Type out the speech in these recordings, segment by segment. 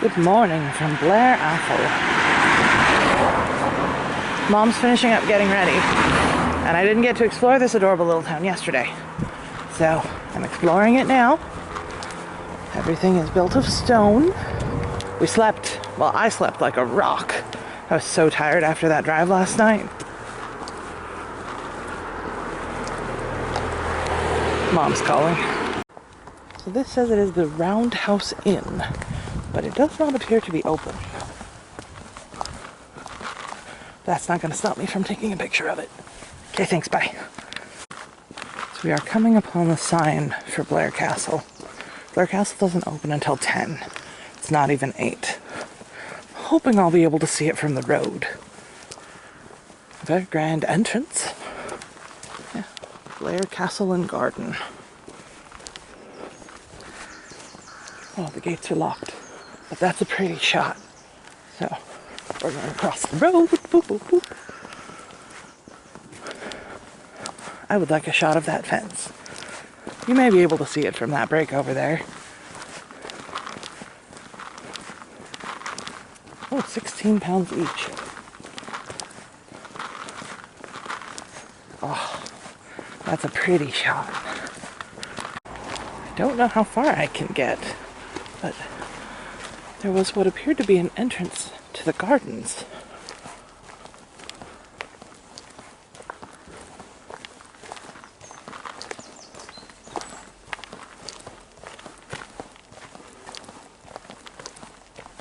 Good morning from Blair, Atholl. Mom's finishing up getting ready, and I didn't get to explore this adorable little town yesterday. So I'm exploring it now. Everything is built of stone. I slept like a rock. I was so tired after that drive last night. Mom's calling. So this says it is the Roundhouse Inn, but it does not appear to be open. That's not going to stop me from taking a picture of it. Okay, thanks, bye. So we are coming upon the sign for Blair Castle. Blair Castle doesn't open until 10. It's not even 8. I'm hoping I'll be able to see it from the road. A very grand entrance. Yeah, Blair Castle and Garden. Oh, the gates are locked. But that's a pretty shot. So, we're going to cross the road. Boop, boop, boop. I would like a shot of that fence. You may be able to see it from that break over there. Oh, 16 pounds each. Oh, that's a pretty shot. I don't know how far I can get, but there was what appeared to be an entrance to the gardens.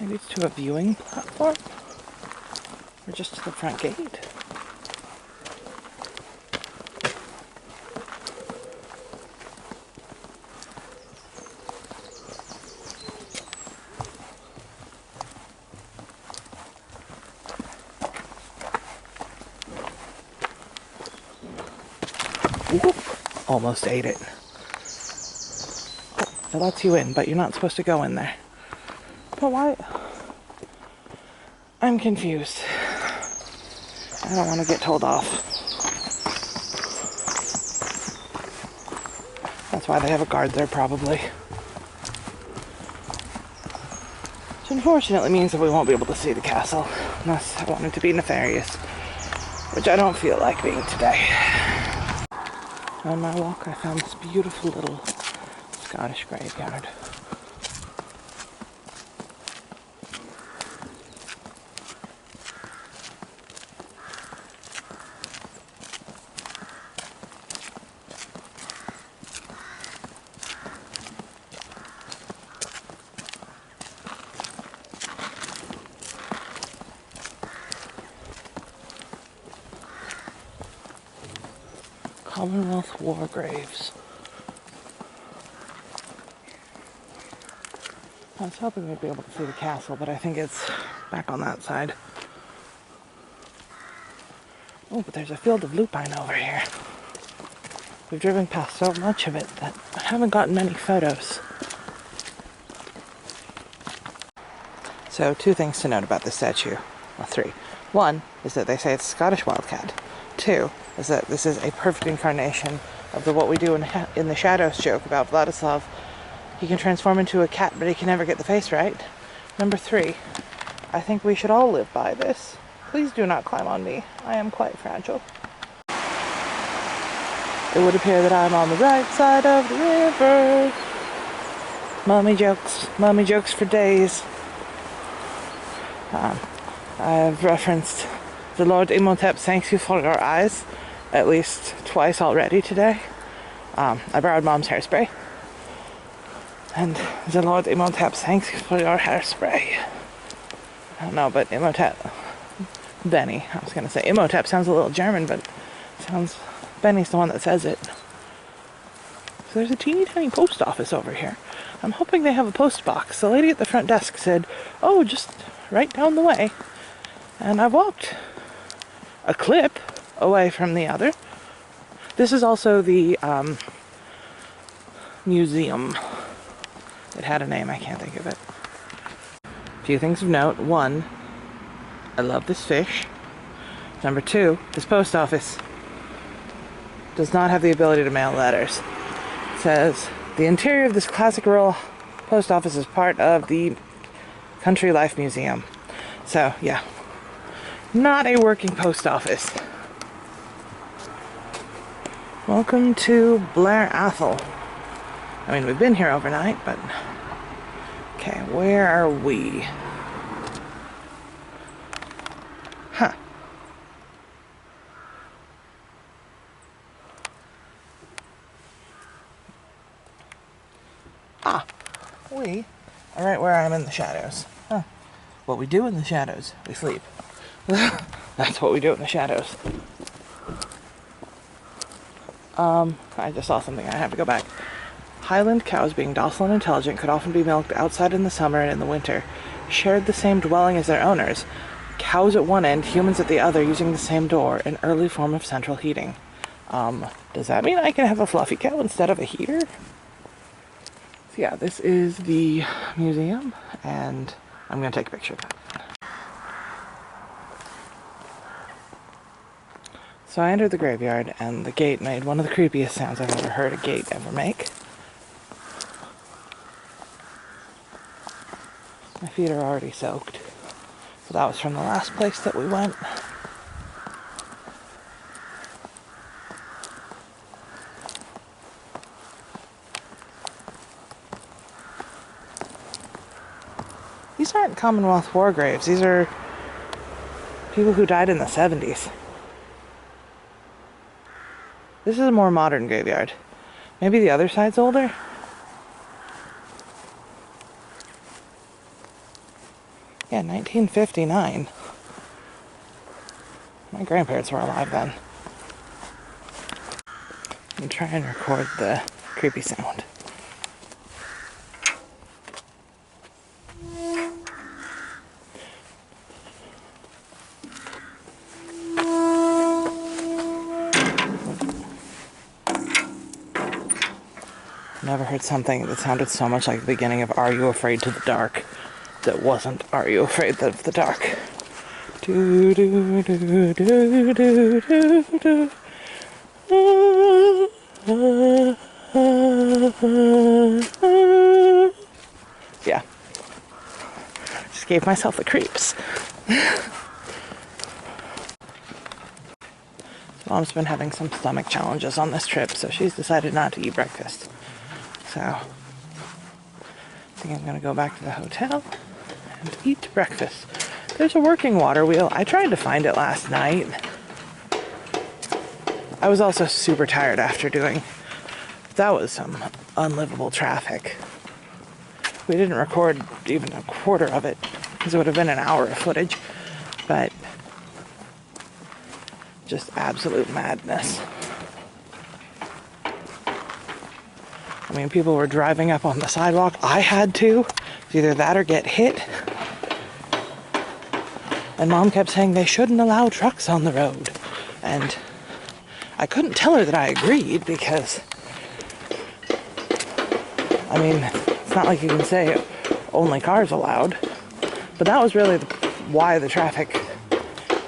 Maybe it's to a viewing platform? Or just to the front gate? Whoop. Almost ate it. Oh, it lets you in, but you're not supposed to go in there. But why? I'm confused. I don't want to get told off. That's why they have a guard there, probably. Which unfortunately means that we won't be able to see the castle, unless I want it to be nefarious, which I don't feel like being today. On my walk, I found this beautiful little Scottish graveyard. Commonwealth War graves. I was hoping we'd be able to see the castle, but I think it's back on that side. Oh, but there's a field of lupine over here. We've driven past so much of it that I haven't gotten many photos. So, 2 things to note about this statue. Well, 3. 1 is that they say it's a Scottish wildcat. 2 is that this is a perfect incarnation of the what we do in the Shadows joke about Vladislav. He can transform into a cat, but he can never get the face right. Number 3, I think we should all live by this. Please do not climb on me. I am quite fragile. It would appear that I'm on the right side of the river. Mummy jokes for days. I've referenced the Lord Imhotep thanks you for your eyes at least twice already today. I borrowed Mom's hairspray. And the Lord Imhotep thanks you for your hairspray. I don't know, but Imhotep... Benny. I was going to say Imhotep sounds a little German, but Benny's the one that says it. So there's a teeny tiny post office over here. I'm hoping they have a post box. The lady at the front desk said, oh, just right down the way. And I walked a clip away from the other. This is also the museum. It had a name, I can't think of it. A few things of note. 1, I love this fish. Number 2, this post office does not have the ability to mail letters. It says, the interior of this classic rural post office is part of the Country Life Museum. So, yeah. Not a working post office. Welcome to Blair, Atholl. I mean, we've been here overnight, but... Okay, where are we? Huh. Ah, we are right where I'm in the shadows. Huh. What we do in the shadows, we sleep. That's what we do in the shadows. I just saw something. I have to go back. Highland cows, being docile and intelligent, could often be milked outside in the summer and in the winter. Shared the same dwelling as their owners. Cows at one end, humans at the other, using the same door, an early form of central heating. Does that mean I can have a fluffy cow instead of a heater? So yeah, this is the museum, and I'm going to take a picture of it. So I entered the graveyard, and the gate made one of the creepiest sounds I've ever heard a gate ever make. My feet are already soaked. So that was from the last place that we went. These aren't Commonwealth war graves. These are people who died in the 70s. This is a more modern graveyard. Maybe the other side's older? Yeah, 1959. My grandparents were alive then. Let me try and record the creepy sound. Never heard something that sounded so much like the beginning of Are You Afraid to the Dark that wasn't Are You Afraid of the Dark. Do, do, do, do, do, do, do. Yeah. Just gave myself the creeps. Mom's been having some stomach challenges on this trip, so she's decided not to eat breakfast. So, I think I'm going to go back to the hotel and eat breakfast. There's a working water wheel. I tried to find it last night. I was also super tired after doing... That was some unlivable traffic. We didn't record even a quarter of it, because it would have been an hour of footage. But... just absolute madness. I mean, people were driving up on the sidewalk. I had to. It's either that or get hit. And Mom kept saying they shouldn't allow trucks on the road. And I couldn't tell her that I agreed because, I mean, it's not like you can say only cars allowed. But that was really why the traffic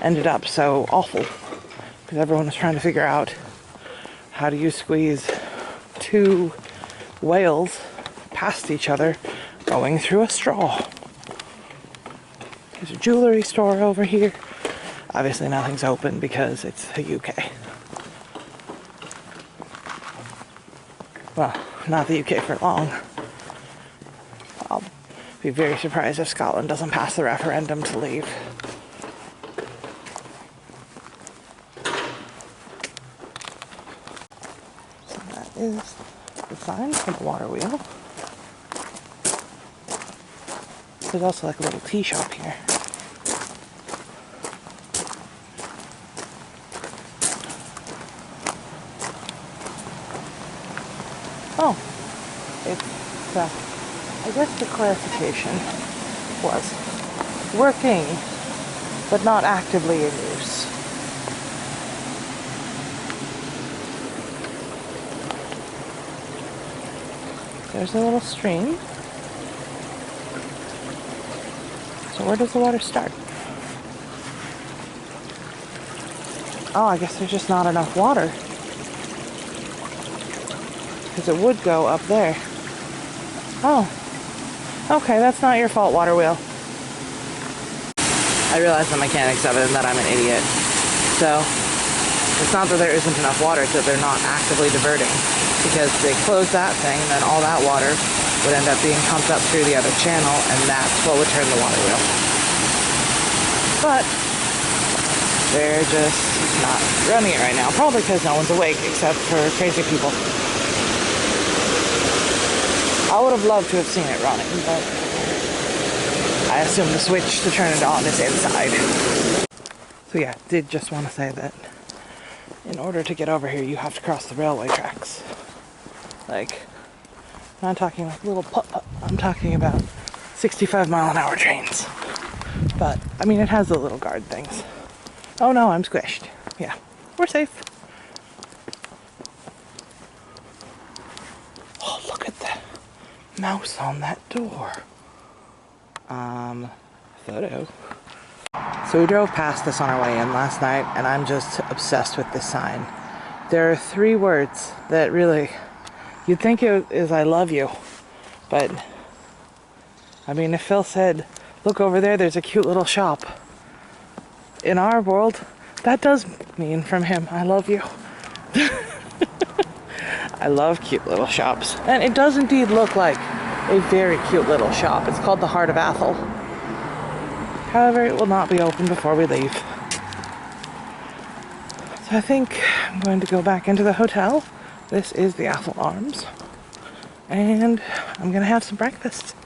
ended up so awful. Because everyone was trying to figure out how do you squeeze two whales past each other going through a straw. There's a jewelry store over here. Obviously nothing's open because it's the UK. Well, not the UK for long. I'll be very surprised if Scotland doesn't pass the referendum to leave. So that is the sign for the water wheel. There's also like a little tea shop here. Oh, it's, I guess the clarification was working, but not actively in use. There's a little stream. So where does the water start? Oh, I guess there's just not enough water. Because it would go up there. Oh. Okay, that's not your fault, water wheel. I realize the mechanics of it and that I'm an idiot. So it's not that there isn't enough water, it's that they're not actively diverting, because they close that thing and then all that water would end up being pumped up through the other channel, and that's what would turn the water wheel. But they're just not running it right now, probably because no one's awake except for crazy people. I would have loved to have seen it running, but I assume the switch to turn it on is inside. So yeah, did just want to say that in order to get over here, you have to cross the railway tracks. Like, I'm not talking like little putt-putt, I'm talking about 65-mile-an-hour trains. But, I mean, it has the little guard things. Oh no, I'm squished. Yeah, we're safe. Oh, look at the mouse on that door. Photo. So we drove past this on our way in last night, and I'm just obsessed with this sign. There are 3 words that really, you'd think it is I love you, but I mean, if Phil said, look over there, there's a cute little shop. In our world, that does mean from him, I love you. I love cute little shops. And it does indeed look like a very cute little shop. It's called the Heart of Atholl. However, it will not be open before we leave. So I think I'm going to go back into the hotel. This is the Atholl Arms. And I'm going to have some breakfast.